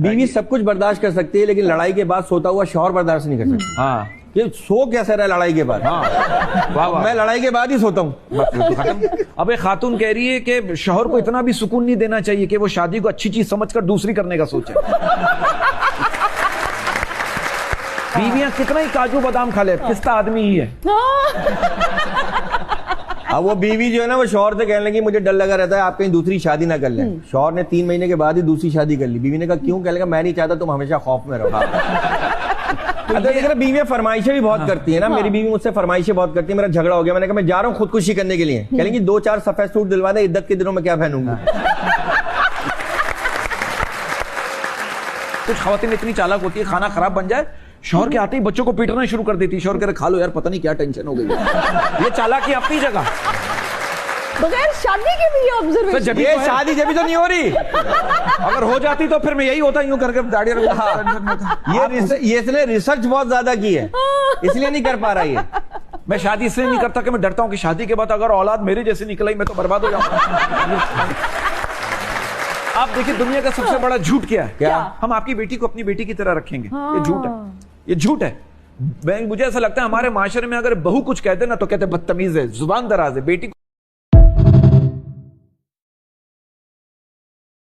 बीवी सब कुछ बर्दाश्त कर सकती है, लेकिन लड़ाई के बाद सोता हुआ शौहर बर्दाश्त नहीं कर सकता। हाँ, ये सो कैसे रहा लड़ाई के बाद? हाँ, वाह वाह। मैं लड़ाई के बाद ही सोता हूँ। अब एक खातून कह रही है कि शौहर को इतना भी सुकून नहीं देना चाहिए कि वो शादी को अच्छी चीज समझकर दूसरी करने का सोचे। बीवियां कितना ही काजू बादाम खा ले, किस्ता आदमी ही है। अब वो बीवी जो है ना, वो शौहर से कहने लगी मुझे डर लगा रहता है आप कहीं दूसरी शादी ना कर लें। शौहर ने 3 महीने के बाद ही दूसरी शादी कर ली। बीवी ने कहा क्यों? कहने लगा मैं नहीं चाहता तुम हमेशा खौफ में रहो। अच्छा, बीवियां फरमाइशें भी बहुत करती है ना। मेरी बीवी मुझसे फरमाइशें बहुत करती है। मेरा झगड़ा हो गया, मैंने कहा मैं जा रहा हूँ खुदकुशी करने के लिए। कह लेंगी 2-4 सफेद सूट दिलवा दे, इद्दत के दिनों में क्या पहनूंगी। कुछ खवातीन इतनी चालाक होती है, खाना खराब बन जाए शौहर के आते ही बच्चों को पीटना शुरू कर देती है। शौहर कह रहे खा लो यार, पता नहीं क्या टेंशन हो गई। ये चालाकी अपनी जगह। बगैर शादी के भी ये ऑब्जर्वेशन। ये शादी जब तो नहीं हो रही। अगर हो जाती तो फिर मैं यही होता, यूं करके दाढ़ी ये इसने रिसर्च बहुत ज्यादा की है, इसलिए नहीं कर पा रहा ये। मैं शादी इसलिए नहीं करता कि मैं डरता हूं कि शादी के बाद अगर औलाद मेरे जैसे निकल आई मैं तो बर्बाद हो जाऊंगा। आप देखिए दुनिया का सबसे बड़ा झूठ क्या है? क्या? हम आपकी बेटी को अपनी बेटी की तरह रखेंगे। ये झूठ है, ये झूठ है। मुझे ऐसा लगता है हमारे माशरे में अगर बहू कुछ कहते ना तो कहते बदतमीज है, जुबान दराज है। बेटी